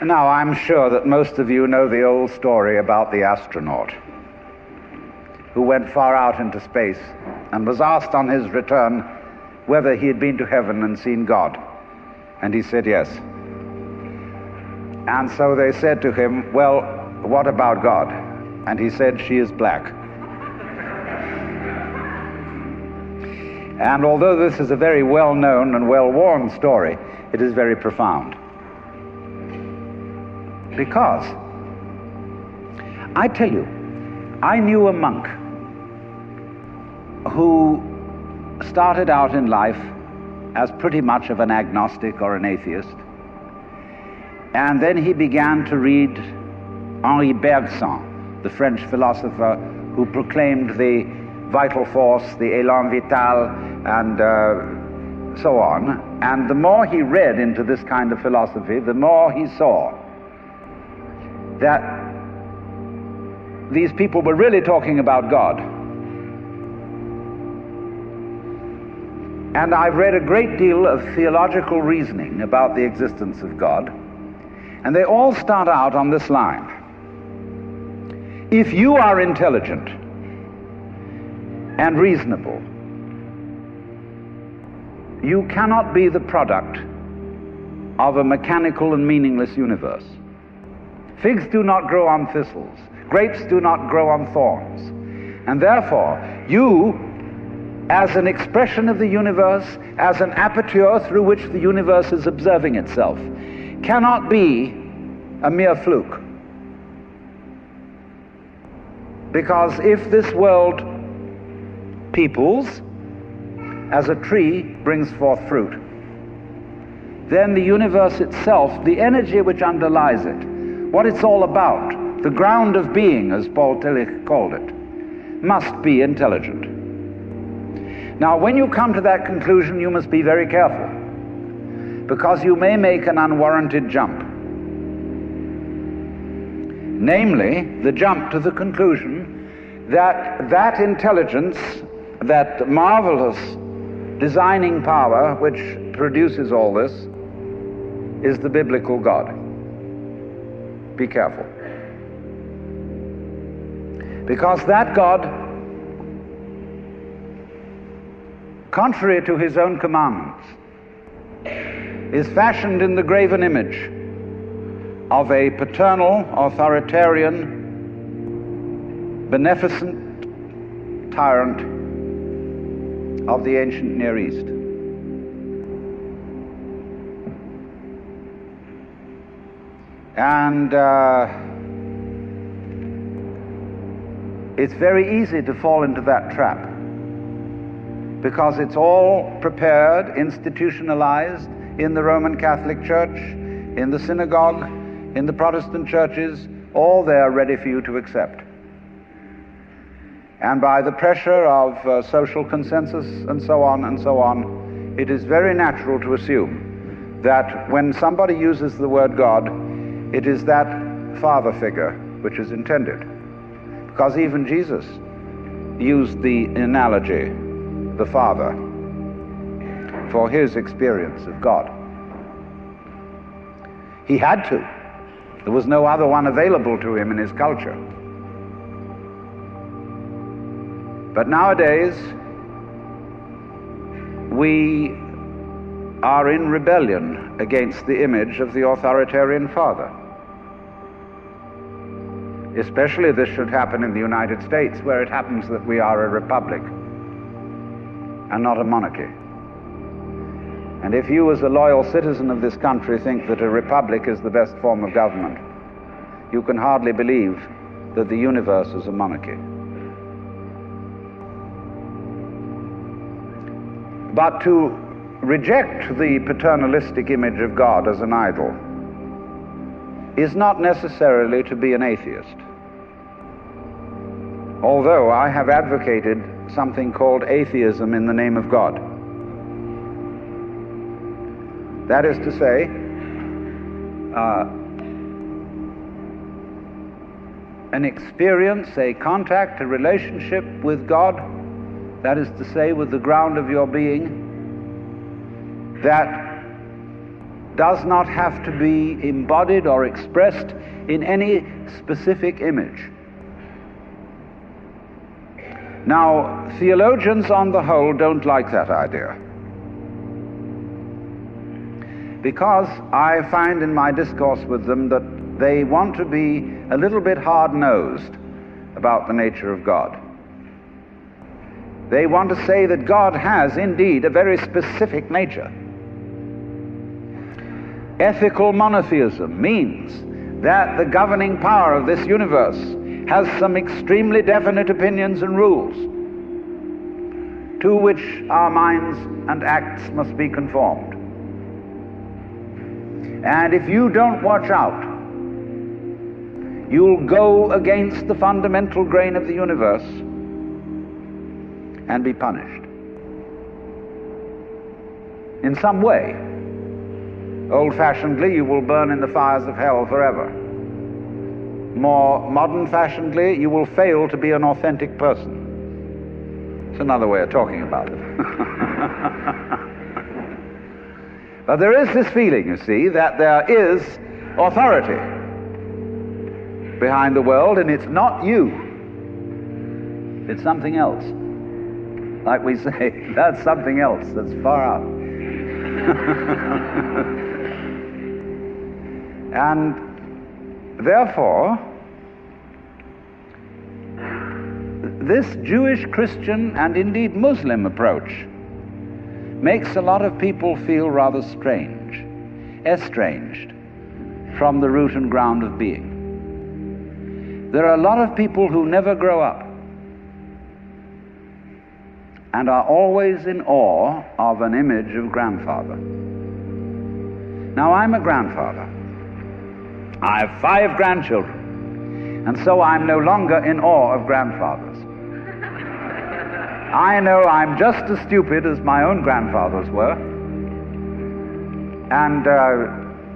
Now, I'm sure that most of you know the old story about the astronaut who went far out into space and was asked on his return whether he had been to heaven and seen God. And he said yes. And so they said to him, well, what about God? And he said, she is black. And although this is a very well-known and well-worn story, it is very profound. Because, I tell you, I knew a monk who started out in life as pretty much of an agnostic or an atheist, and then he began to read Henri Bergson, the French philosopher who proclaimed the vital force, the élan vital, and so on. And the more he read into this kind of philosophy, the more he saw that these people were really talking about God. And I've read a great deal of theological reasoning about the existence of God, and they all start out on this line. If you are intelligent and reasonable, you cannot be the product of a mechanical and meaningless universe. Figs do not grow on thistles. Grapes do not grow on thorns. And therefore, you, as an expression of the universe, as an aperture through which the universe is observing itself, cannot be a mere fluke. Because if this world peoples, as a tree brings forth fruit, then the universe itself, the energy which underlies it, what it's all about, the ground of being, as Paul Tillich called it, must be intelligent. Now, when you come to that conclusion, you must be very careful, because you may make an unwarranted jump. Namely, the jump to the conclusion that that intelligence, that marvelous designing power which produces all this, is the biblical God. Be careful. Because that God, contrary to his own commandments, is fashioned in the graven image of a paternal, authoritarian, beneficent tyrant of the ancient Near East. And it's very easy to fall into that trap, because it's all prepared, institutionalized in the Roman Catholic Church, in the synagogue, in the Protestant churches, all there ready for you to accept. And by the pressure of social consensus and so on, it is very natural to assume that when somebody uses the word God, it is that father figure which is intended. Because even Jesus used the analogy, the Father, for his experience of God. He had to. There was no other one available to him in his culture. But nowadays, we are in rebellion against the image of the authoritarian father. Especially this should happen in the United States, where it happens that we are a republic and not a monarchy. And if you, as a loyal citizen of this country, think that a republic is the best form of government, you can hardly believe that the universe is a monarchy. But to reject the paternalistic image of God as an idol is not necessarily to be an atheist. Although I have advocated something called atheism in the name of God. That is to say, an experience, a contact, a relationship with God, that is to say, with the ground of your being, that does not have to be embodied or expressed in any specific image. Now, theologians on the whole don't like that idea, because I find in my discourse with them that they want to be a little bit hard-nosed about the nature of God. They want to say that God has indeed a very specific nature. Ethical monotheism means that the governing power of this universe has some extremely definite opinions and rules to which our minds and acts must be conformed. And if you don't watch out, you'll go against the fundamental grain of the universe and be punished in some way. Old-fashionedly, you will burn in the fires of hell forever. More modern-fashionedly, you will fail to be an authentic person. It's another way of talking about it. But there is this feeling, you see, that there is authority behind the world, and it's not you. It's something else. Like we say, that's something else that's far out. And therefore, this Jewish, Christian, and indeed Muslim approach makes a lot of people feel rather strange, estranged from the root and ground of being. There are a lot of people who never grow up and are always in awe of an image of grandfather. Now, I'm a grandfather. I have 5 grandchildren, and so I'm no longer in awe of grandfathers. I know I'm just as stupid as my own grandfathers were, and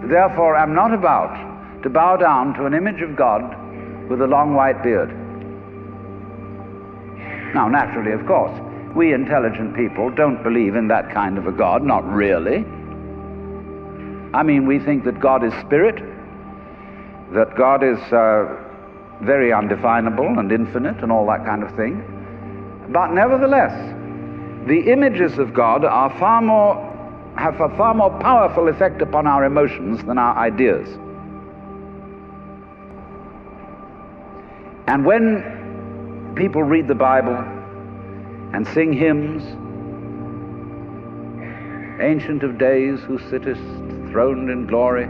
therefore I'm not about to bow down to an image of God with a long white beard. Now, naturally, of course, we intelligent people don't believe in that kind of a God, not really. I mean, we think that God is spirit, that God is very undefinable and infinite and all that kind of thing. But nevertheless, the images of God are have a far more powerful effect upon our emotions than our ideas. And when people read the Bible and sing hymns, Ancient of Days, who sittest throned in glory,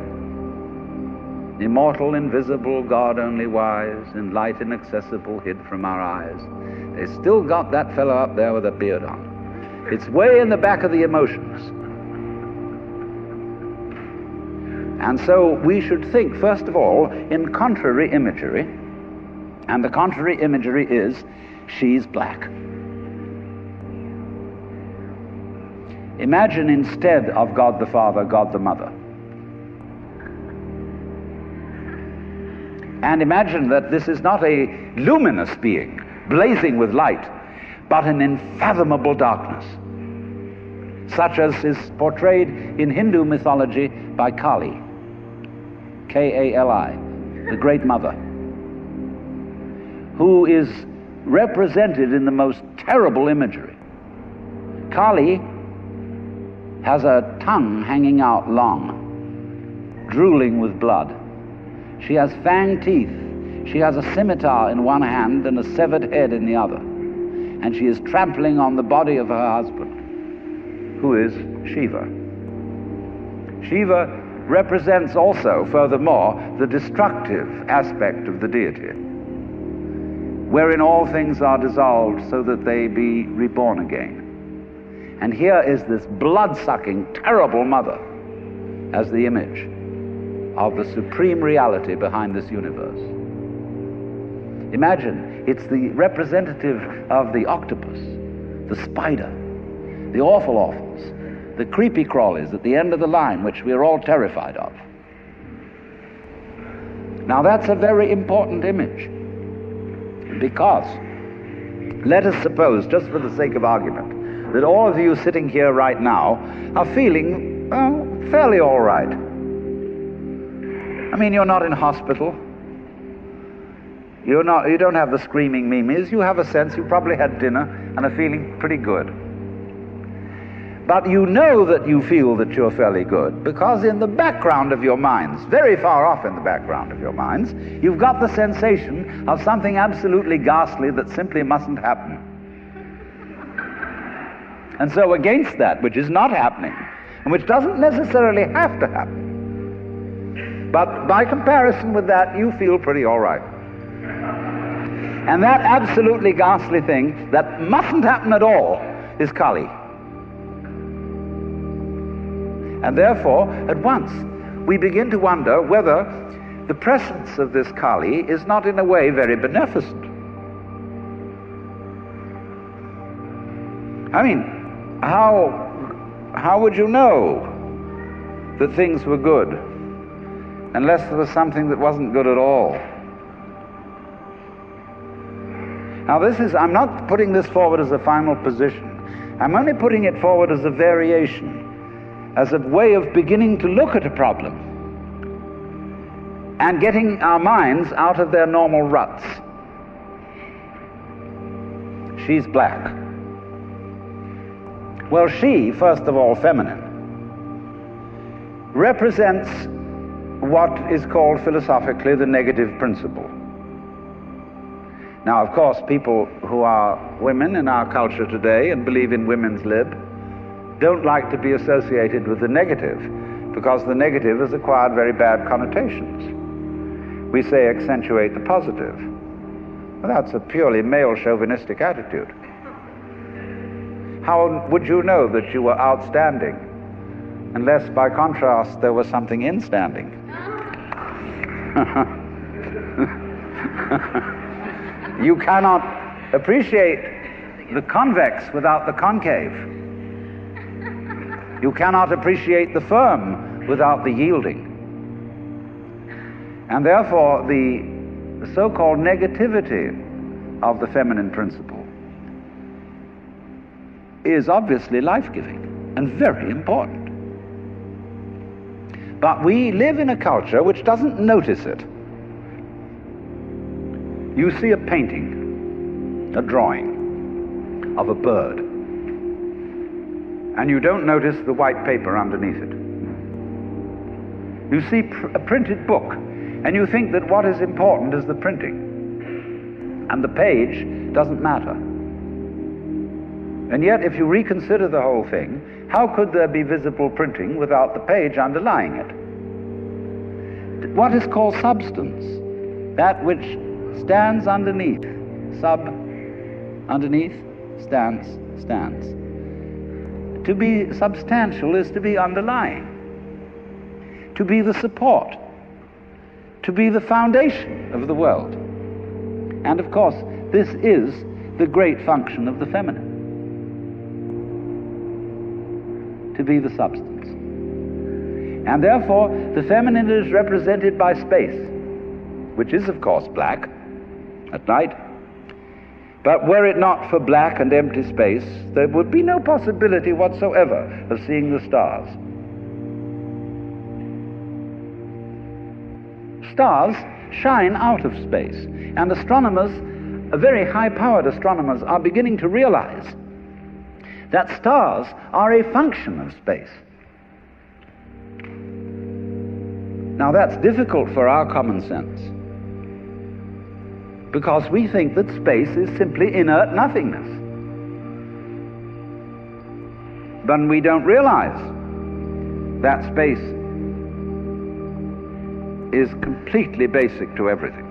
immortal, invisible, God only wise, in light inaccessible, hid from our eyes, they still got that fellow up there with a beard on. It's way in the back of the emotions. And so we should think, first of all, in contrary imagery, and the contrary imagery is, she's black. Imagine instead of God the Father, God the Mother. And imagine that this is not a luminous being, blazing with light, but an unfathomable darkness, such as is portrayed in Hindu mythology by Kali, K-A-L-I, the Great Mother, who is represented in the most terrible imagery. Kali has a tongue hanging out long, drooling with blood. She has fanged teeth. She has a scimitar in one hand and a severed head in the other. And she is trampling on the body of her husband, who is Shiva. Shiva represents also, furthermore, the destructive aspect of the deity, wherein all things are dissolved so that they be reborn again. And here is this blood-sucking, terrible mother as the image of the supreme reality behind this universe. Imagine, it's the representative of the octopus, the spider, the awful-awfuls, the creepy-crawlies at the end of the line, which we are all terrified of. Now that's a very important image, because let us suppose, just for the sake of argument, that all of you sitting here right now are feeling fairly all right. I mean, you're not in hospital. You don't have the screaming mimes. You have a sense you probably had dinner and are feeling pretty good. But you know that you feel that you're fairly good because in the background of your minds, very far off in the background of your minds, you've got the sensation of something absolutely ghastly that simply mustn't happen. And so against that which is not happening, and which doesn't necessarily have to happen, but by comparison with that, you feel pretty all right. And that absolutely ghastly thing that mustn't happen at all is Kali. And therefore, at once, we begin to wonder whether the presence of this Kali is not in a way very beneficent. I mean, how would you know that things were good unless there was something that wasn't good at all? Now I'm not putting this forward as a final position. I'm only putting it forward as a variation, as a way of beginning to look at a problem and getting our minds out of their normal ruts. She's black. Well, she, first of all, feminine, represents what is called philosophically the negative principle. Now, of course, people who are women in our culture today and believe in women's lib don't like to be associated with the negative because the negative has acquired very bad connotations. We say accentuate the positive. Well, that's a purely male chauvinistic attitude. How would you know that you were outstanding unless by contrast there was something instanding? You cannot appreciate the convex without the concave. You cannot appreciate the firm without the yielding. And therefore, the so-called negativity of the feminine principle is obviously life-giving and very important. But we live in a culture which doesn't notice it. You see a painting, a drawing of a bird, and you don't notice the white paper underneath it. You see a printed book, and you think that what is important is the printing, and the page doesn't matter. And yet, if you reconsider the whole thing, how could there be visible printing without the page underlying it? What is called substance, that which stands underneath, underneath, stands. To be substantial is to be underlying, to be the support, to be the foundation of the world. And of course, this is the great function of the feminine, to be the substance. And therefore, the feminine is represented by space, which is of course black at night. But were it not for black and empty space, there would be no possibility whatsoever of seeing the stars. Stars shine out of space, and astronomers, very high-powered astronomers, are beginning to realize that stars are a function of space. Now that's difficult for our common sense, because we think that space is simply inert nothingness. But we don't realize that space is completely basic to everything.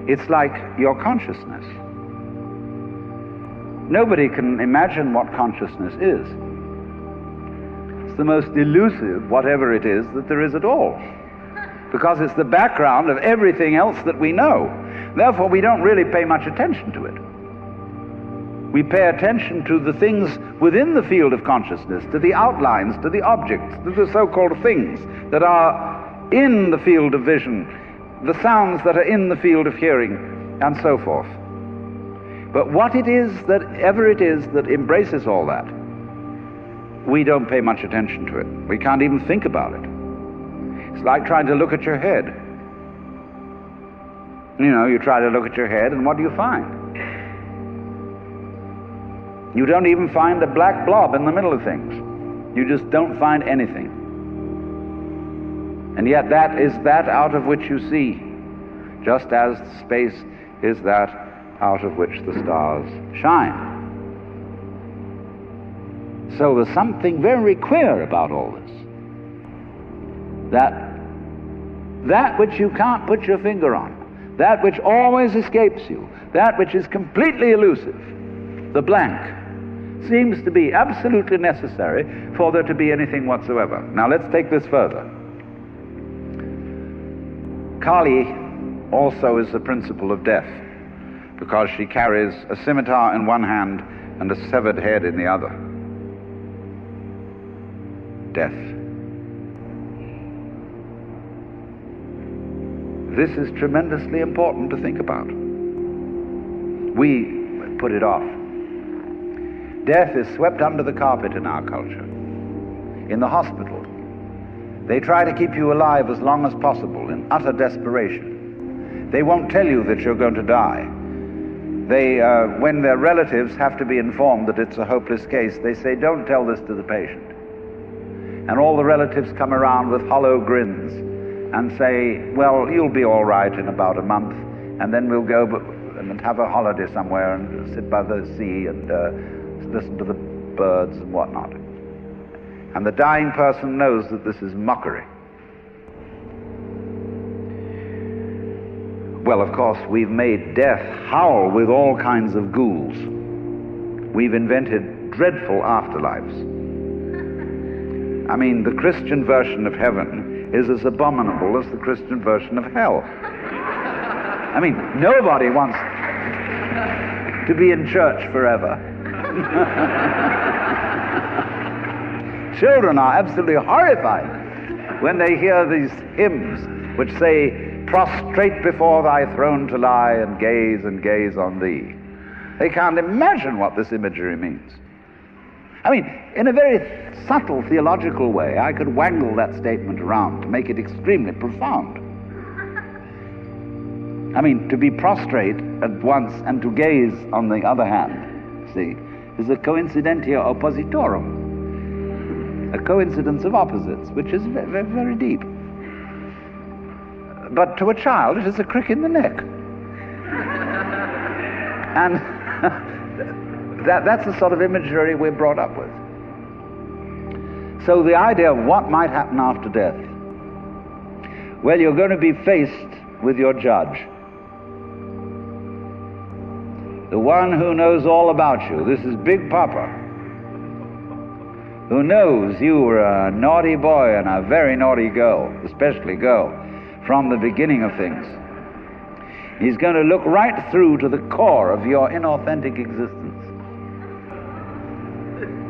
It's like your consciousness. Nobody can imagine what consciousness is. It's the most elusive, whatever it is, that there is at all, because it's the background of everything else that we know. Therefore, we don't really pay much attention to it. We pay attention to the things within the field of consciousness, to the outlines, to the objects, to the so-called things that are in the field of vision, the sounds that are in the field of hearing, and so forth. But what it is that ever it is that embraces all that we don't pay much attention to it. We can't even think about it. It's like trying to look at your head. You know, you try to look at your head, and what do you find? You don't even find a black blob in the middle of things. You just don't find anything. And yet that is that out of which you see, just as space is that out of which the stars shine. So there's something very queer about all this. That which you can't put your finger on, that which always escapes you, that which is completely elusive, the blank, seems to be absolutely necessary for there to be anything whatsoever. Now let's take this further. Kali also is the principle of death, because she carries a scimitar in one hand and a severed head in the other. Death. This is tremendously important to think about. We put it off. Death is swept under the carpet in our culture. In the hospital, they try to keep you alive as long as possible in utter desperation. They won't tell you that you're going to die. When their relatives have to be informed that it's a hopeless case, they say, don't tell this to the patient. And all the relatives come around with hollow grins and say, well, you'll be all right in about a month, and then we'll go and have a holiday somewhere and sit by the sea and listen to the birds and whatnot. And the dying person knows that this is mockery. Well, of course, we've made death howl with all kinds of ghouls. We've invented dreadful afterlives. I mean, the Christian version of heaven is as abominable as the Christian version of hell. I mean, nobody wants to be in church forever. Children are absolutely horrified when they hear these hymns which say, prostrate before thy throne to lie and gaze on thee. They can't imagine what this imagery means. I mean, in a very subtle theological way, I could wangle that statement around to make it extremely profound. I mean, to be prostrate at once and to gaze on the other hand, see, is a coincidentia oppositorum, a coincidence of opposites, which is very, very deep. But to a child, it is a crick in the neck. And that's the sort of imagery we're brought up with. So the idea of what might happen after death, well, you're going to be faced with your judge, the one who knows all about you. This is Big Papa, who knows you were a naughty boy and a very naughty girl, especially girl, from the beginning of things. He's going to look right through to the core of your inauthentic existence.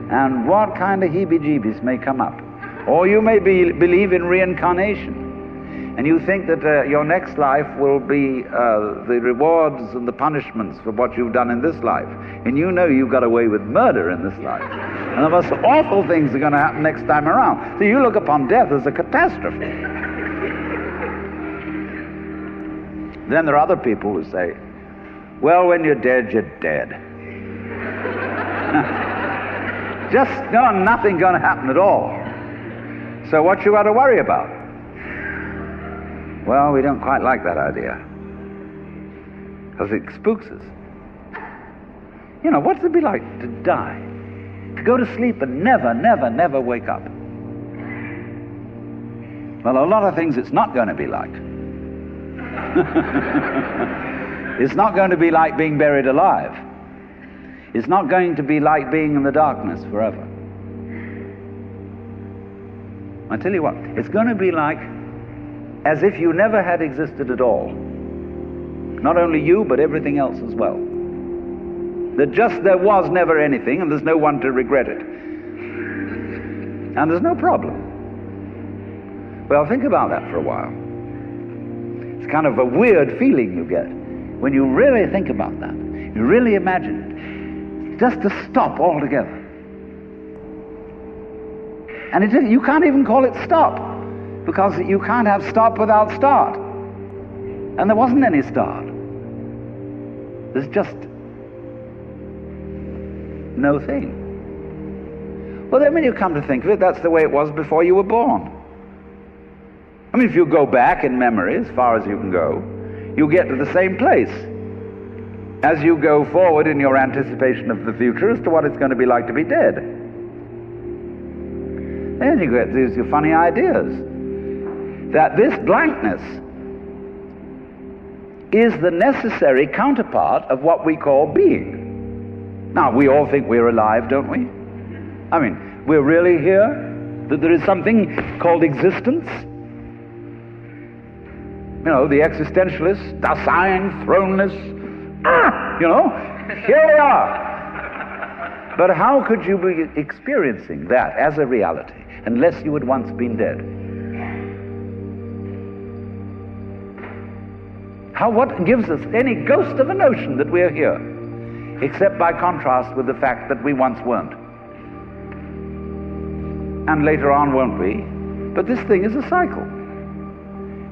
And what kind of heebie-jeebies may come up. Or you may believe in reincarnation, and you think that your next life will be the rewards and the punishments for what you've done in this life. And you know you've got away with murder in this life. And the most awful things are going to happen next time around. So you look upon death as a catastrophe. Then there are other people who say, well, when you're dead, you're dead. Just nothing going to happen at all. So what you got to worry about? Well, we don't quite like that idea, because it spooks us. You know, what's it be like to die? To go to sleep and never wake up? Well, a lot of things it's not going to be like. It's not going to be like being buried alive. It's not going to be like being in the darkness forever. I tell you what, it's going to be like as if you never had existed at all. Not only you, but everything else as well. That just there was never anything, and there's no one to regret it. And there's no problem. Well, think about that for a while. It's kind of a weird feeling you get when you really think about that. You really imagine it. Just to stop altogether. And you can't even call it stop, because you can't have stop without start. And there wasn't any start. There's just no thing. Well, then when you come to think of it, that's the way it was before you were born. I mean, if you go back in memory as far as you can go, you get to the same place as you go forward in your anticipation of the future as to what it's going to be like to be dead. Then you get these funny ideas that this blankness is the necessary counterpart of what we call being. Now, we all think we're alive, don't we? I mean, we're really here? That there is something called existence? You know, the existentialists, Dasein, throneless, you know, here we are. But how could you be experiencing that as a reality unless you had once been dead? What gives us any ghost of a notion that we're here, except by contrast with the fact that we once weren't? And later on won't we? But this thing is a cycle,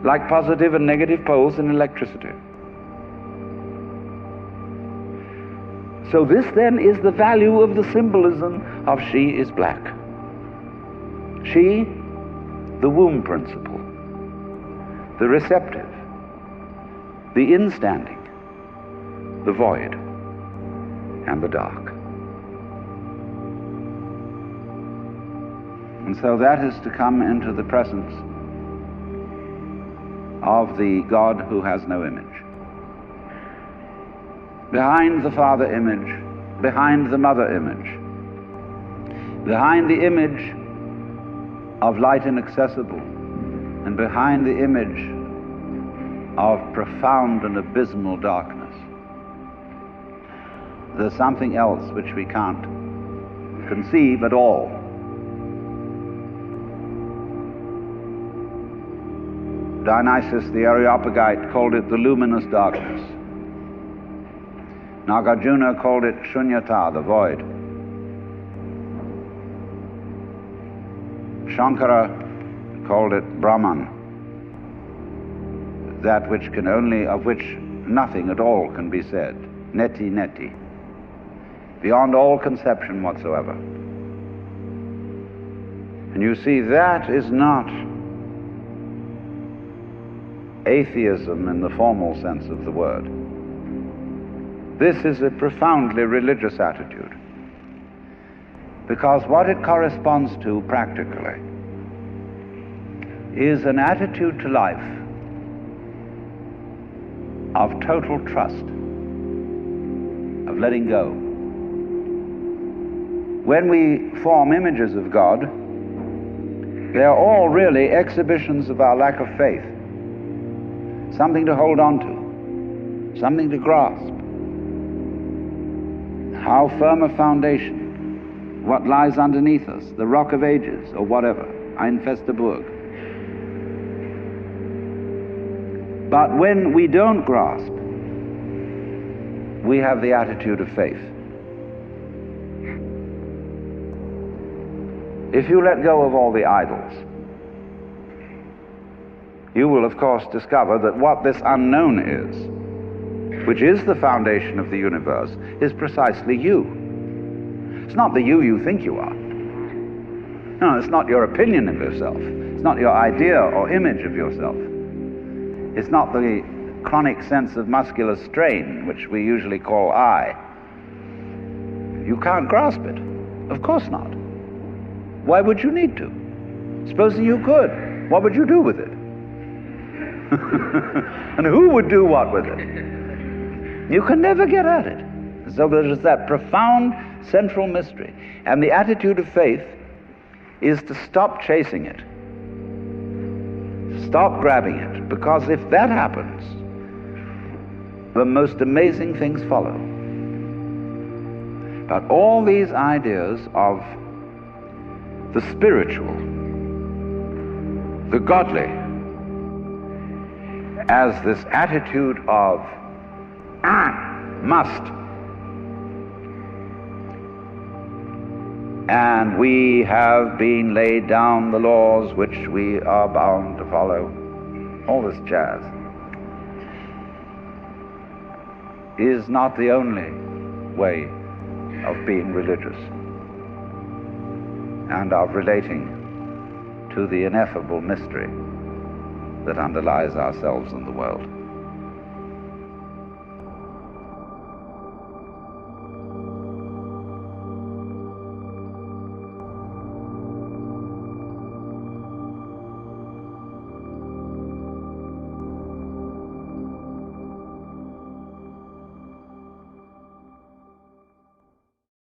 like positive and negative poles in electricity. So this then is the value of the symbolism of she is black. She, the womb principle, the receptive, the instanding, the void, and the dark. And so that is to come into the presence of the God who has no image. Behind the Father image, behind the Mother image, behind the image of light inaccessible, and behind the image of profound and abysmal darkness, there's something else which we can't conceive at all. Dionysius the Areopagite called it the luminous darkness. Nagarjuna called it Shunyata, the void. Shankara called it Brahman, that which can only, of which nothing at all can be said. Neti neti, beyond all conception whatsoever. And you see, that is not atheism in the formal sense of the word. This is a profoundly religious attitude, because what it corresponds to practically is an attitude to life of total trust, of letting go. When we form images of God, they are all really exhibitions of our lack of faith. Something to hold on to, something to grasp. How firm a foundation, what lies underneath us, the rock of ages, or whatever, Ein feste Burg. But when we don't grasp, we have the attitude of faith. If you let go of all the idols, you will of course discover that what this unknown is, which is the foundation of the universe, is precisely you. It's not the you think you are. No, it's not your opinion of yourself. It's not your idea or image of yourself. It's not the chronic sense of muscular strain, which we usually call I. You can't grasp it. Of course not. Why would you need to? Supposing you could, what would you do with it? And who would do what with it? You can never get at it. So there's that profound central mystery. And the attitude of faith is to stop chasing it. Stop grabbing it. Because if that happens, the most amazing things follow. But all these ideas of the spiritual, the godly, as this attitude of must, and we have been laid down the laws which we are bound to follow. All this jazz is not the only way of being religious and of relating to the ineffable mystery that underlies ourselves and the world.